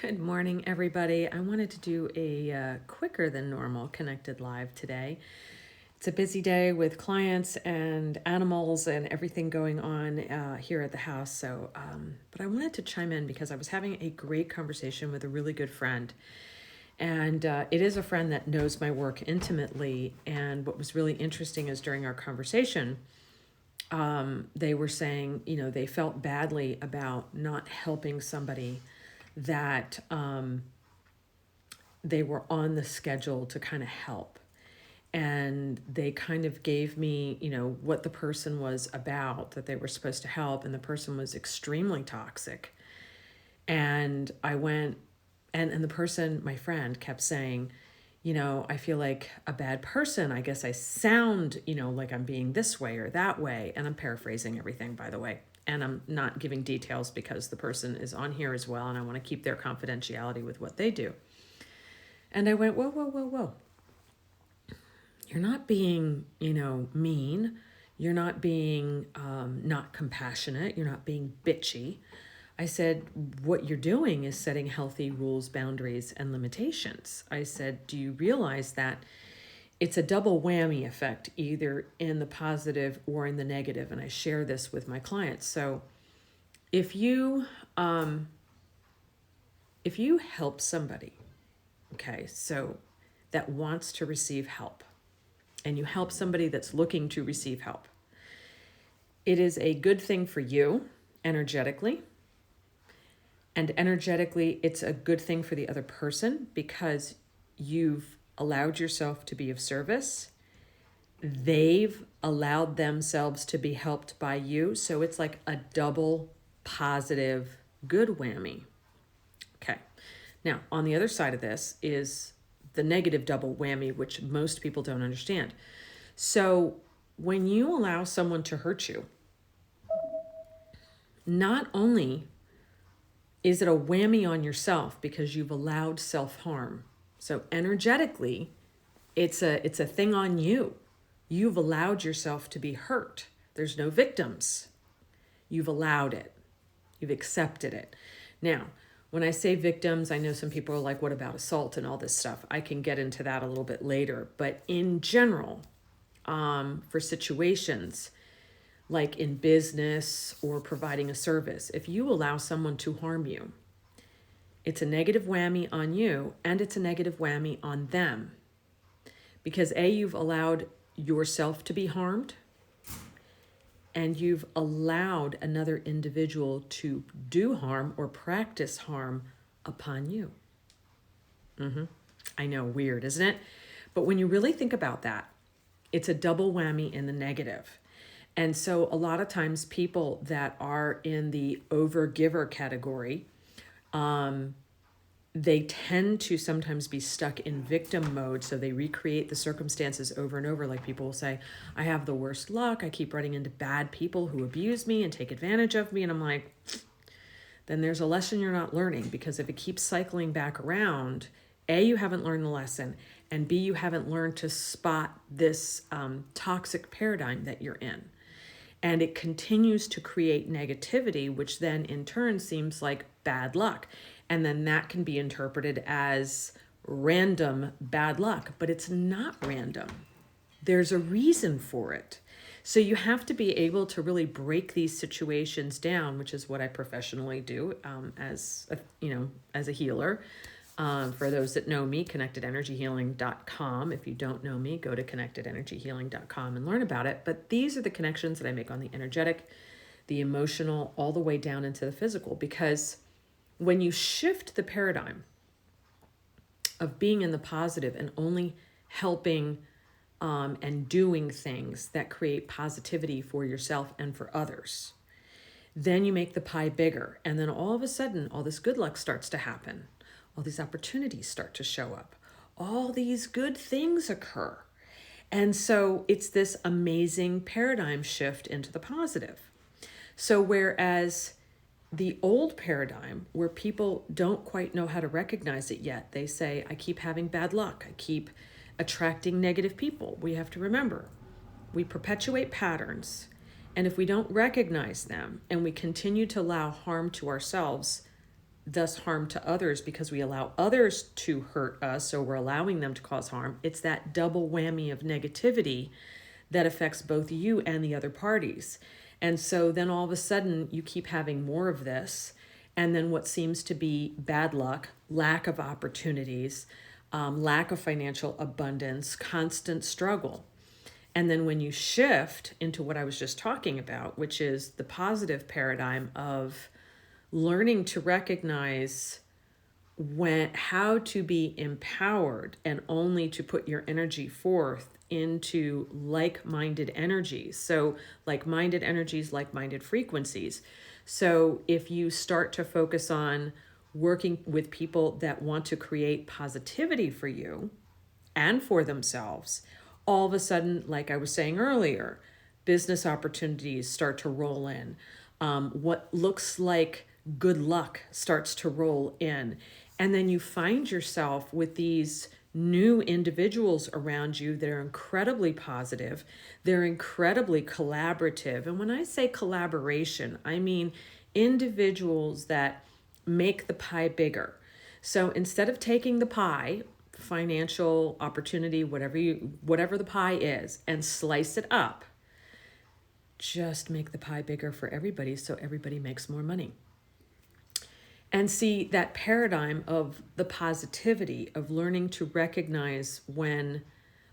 Good morning, everybody. I wanted to do a quicker than normal Connected Live today. It's a busy day with clients and animals and everything going on here at the house. But I wanted to chime in because I was having a great conversation with a really good friend. And it is a friend that knows my work intimately. And what was really interesting is during our conversation, they were saying, they felt badly about not helping somebody that they were on the schedule to kind of help. And they kind of gave me, what the person was about that they were supposed to help. And the person was extremely toxic. And I went, and the person, my friend, kept saying, I feel like a bad person. I guess I sound, like I'm being this way or that way. And I'm paraphrasing everything, by the way. And I'm not giving details because the person is on here as well. And I want to keep their confidentiality with what they do. And I went, whoa, whoa, whoa, whoa. You're not being, mean. You're not being not compassionate. You're not being bitchy. I said, what you're doing is setting healthy rules, boundaries, and limitations. I said, do you realize that it's a double whammy effect, either in the positive or in the negative? And I share this with my clients. So if you help somebody, okay, so that wants to receive help, and you help somebody that's looking to receive help, it is a good thing for you energetically. And energetically, it's a good thing for the other person because you've allowed yourself to be of service. They've allowed themselves to be helped by you. So it's like a double positive good whammy. Okay. Now, on the other side of this is the negative double whammy, which most people don't understand. So when you allow someone to hurt you, not only is it a whammy on yourself because you've allowed self-harm. So energetically, it's a thing on you. You've allowed yourself to be hurt. There's no victims. You've allowed it. You've accepted it. Now, when I say victims, I know some people are like, what about assault and all this stuff? I can get into that a little bit later. But in general, for situations like in business or providing a service, if you allow someone to harm you, it's a negative whammy on you and it's a negative whammy on them. Because you've allowed yourself to be harmed and you've allowed another individual to do harm or practice harm upon you. I know, weird, isn't it? But when you really think about that, it's a double whammy in the negative. And so a lot of times people that are in the overgiver category, they tend to sometimes be stuck in victim mode. So they recreate the circumstances over and over. Like people will say, I have the worst luck. I keep running into bad people who abuse me and take advantage of me. And I'm like, then there's a lesson you're not learning, because if it keeps cycling back around, A, you haven't learned the lesson, and B, you haven't learned to spot this toxic paradigm that you're in. And it continues to create negativity, which then in turn seems like bad luck. And then that can be interpreted as random bad luck, but it's not random. There's a reason for it. So you have to be able to really break these situations down, which is what I professionally do as a healer. For those that know me, connectedenergyhealing.com. If you don't know me, go to connectedenergyhealing.com and learn about it. But these are the connections that I make on the energetic, the emotional, all the way down into the physical. Because when you shift the paradigm of being in the positive and only helping and doing things that create positivity for yourself and for others, then you make the pie bigger. And then all of a sudden, all this good luck starts to happen. All these opportunities start to show up. All these good things occur. And so it's this amazing paradigm shift into the positive. So whereas the old paradigm, where people don't quite know how to recognize it yet, they say, I keep having bad luck. I keep attracting negative people. We have to remember, we perpetuate patterns. And if we don't recognize them and we continue to allow harm to ourselves, thus harm to others because we allow others to hurt us, so we're allowing them to cause harm. It's that double whammy of negativity that affects both you and the other parties. And so then all of a sudden you keep having more of this. And then what seems to be bad luck, lack of opportunities, lack of financial abundance, constant struggle. And then when you shift into what I was just talking about, which is the positive paradigm of learning to recognize how to be empowered and only to put your energy forth into like-minded energies. So like-minded energies, like-minded frequencies. So if you start to focus on working with people that want to create positivity for you and for themselves, all of a sudden, like I was saying earlier, business opportunities start to roll in. What looks like good luck starts to roll in. And then you find yourself with these new individuals around you that are incredibly positive. They're incredibly collaborative. And when I say collaboration, I mean individuals that make the pie bigger. So instead of taking the pie, financial opportunity, whatever the pie is, and slice it up, just make the pie bigger for everybody so everybody makes more money. And see that paradigm of the positivity of learning to recognize when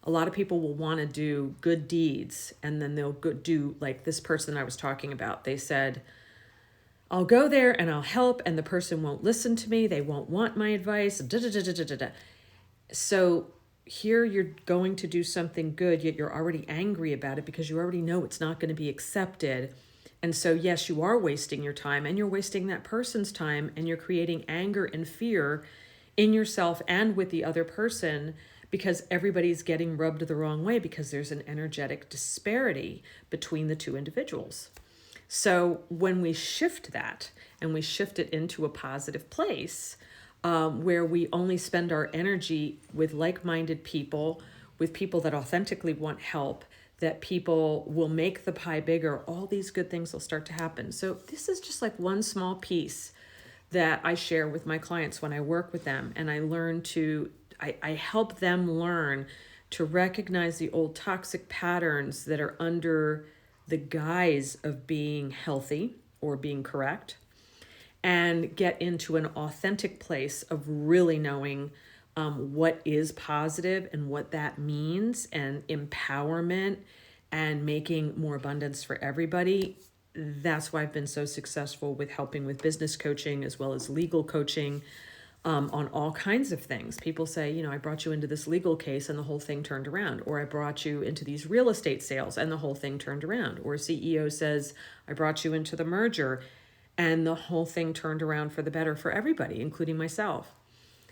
a lot of people will want to do good deeds, and then they'll do like this person I was talking about. They said, I'll go there and I'll help, and the person won't listen to me. They won't want my advice. Da, da, da, da, da, da. So here you're going to do something good, yet you're already angry about it because you already know it's not going to be accepted. And so, yes, you are wasting your time, and you're wasting that person's time, and you're creating anger and fear in yourself and with the other person because everybody's getting rubbed the wrong way because there's an energetic disparity between the two individuals. So when we shift that and we shift it into a positive place, where we only spend our energy with like-minded people, with people that authentically want help, that people will make the pie bigger, all these good things will start to happen. So this is just like one small piece that I share with my clients when I work with them, and I help them learn to recognize the old toxic patterns that are under the guise of being healthy or being correct, and get into an authentic place of really knowing what is positive and what that means, and empowerment and making more abundance for everybody. That's why I've been so successful with helping with business coaching as well as legal coaching on all kinds of things. People say, I brought you into this legal case and the whole thing turned around. Or I brought you into these real estate sales and the whole thing turned around. Or a CEO says, I brought you into the merger and the whole thing turned around for the better for everybody, including myself.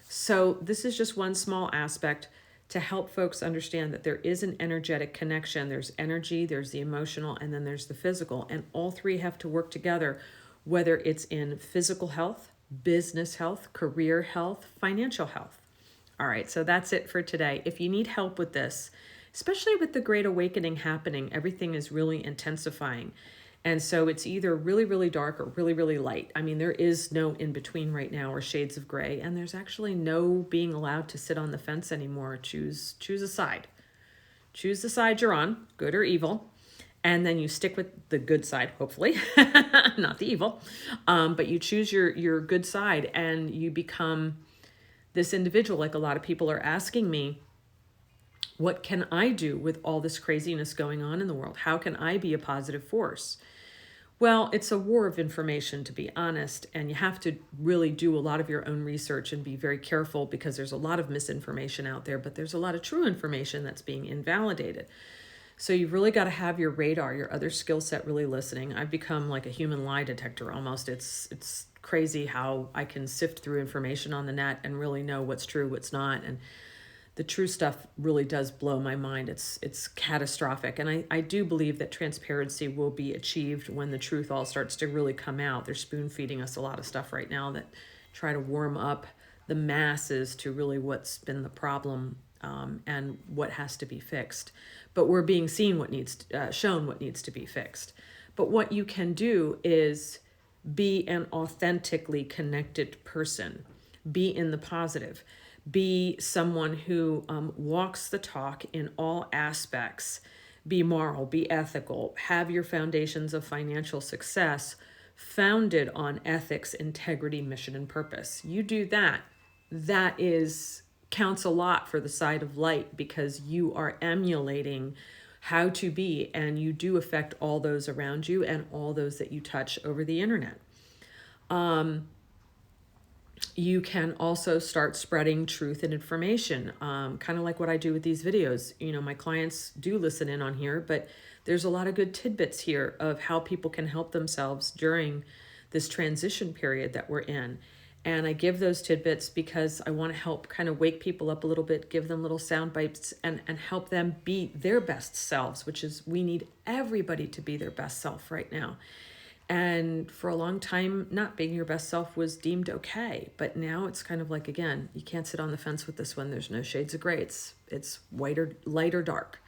So this is just one small aspect to help folks understand that there is an energetic connection. There's energy, there's the emotional, and then there's the physical. And all three have to work together, whether it's in physical health, business health, career health, financial health. All right, so that's it for today. If you need help with this, especially with the Great Awakening happening, everything is really intensifying. And so it's either really, really dark or really, really light. I mean, there is no in between right now or shades of gray. And there's actually no being allowed to sit on the fence anymore. Choose a side. Choose the side you're on, good or evil. And then you stick with the good side, hopefully, not the evil. But you choose your good side and you become this individual. Like a lot of people are asking me, what can I do with all this craziness going on in the world? How can I be a positive force? Well, it's a war of information, to be honest, and you have to really do a lot of your own research and be very careful because there's a lot of misinformation out there, but there's a lot of true information that's being invalidated. So you've really got to have your radar, your other skill set really listening. I've become like a human lie detector almost. It's crazy how I can sift through information on the net and really know what's true, what's not, and the true stuff really does blow my mind. It's catastrophic. And I do believe that transparency will be achieved when the truth all starts to really come out. They're spoon feeding us a lot of stuff right now that try to warm up the masses to really what's been the problem and what has to be fixed. But we're being seen shown what needs to be fixed. But what you can do is Be an authentically connected person. Be in the positive. Be someone who walks the talk in all aspects. Be moral, be ethical. Have your foundations of financial success founded on ethics, integrity, mission, and purpose. You do that. That is counts a lot for the side of light, because you are emulating how to be, and you do affect all those around you and all those that you touch over the internet. You can also start spreading truth and information, kind of like what I do with these videos. You know, my clients do listen in on here, but there's a lot of good tidbits here of how people can help themselves during this transition period that we're in. And I give those tidbits because I want to help kind of wake people up a little bit, give them little sound bites, and help them be their best selves, which is, we need everybody to be their best self right now. And for a long time, not being your best self was deemed okay. But now it's kind of like, again, you can't sit on the fence with this one. There's no shades of gray. It's white or light or dark.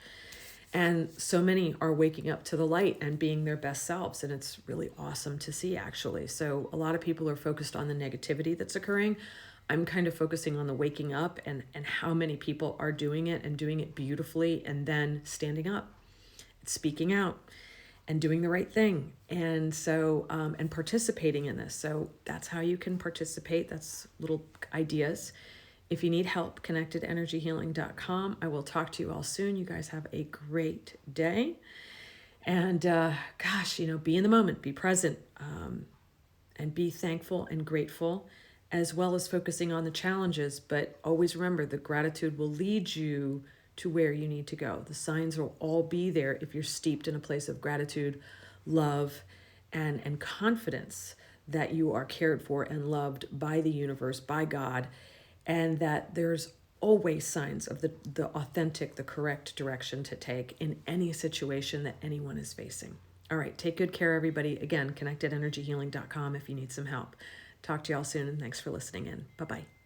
And so many are waking up to the light and being their best selves. And it's really awesome to see, actually. So a lot of people are focused on the negativity that's occurring. I'm kind of focusing on the waking up, and how many people are doing it and doing it beautifully, and then standing up, speaking out, and doing the right thing. And so, and participating in this. So that's how you can participate. That's little ideas. If you need help, connectedenergyhealing.com. I will talk to you all soon. You guys have a great day. And gosh, you know, be in the moment, be present, and be thankful and grateful, as well as focusing on the challenges. But always remember, the gratitude will lead you to where you need to go. The signs will all be there if you're steeped in a place of gratitude, love, and confidence that you are cared for and loved by the universe, by God, and that there's always signs of the authentic, the correct direction to take in any situation that anyone is facing. All right, take good care, everybody. Again, connectedenergyhealing.com if you need some help. Talk to y'all soon, and thanks for listening in. Bye-bye.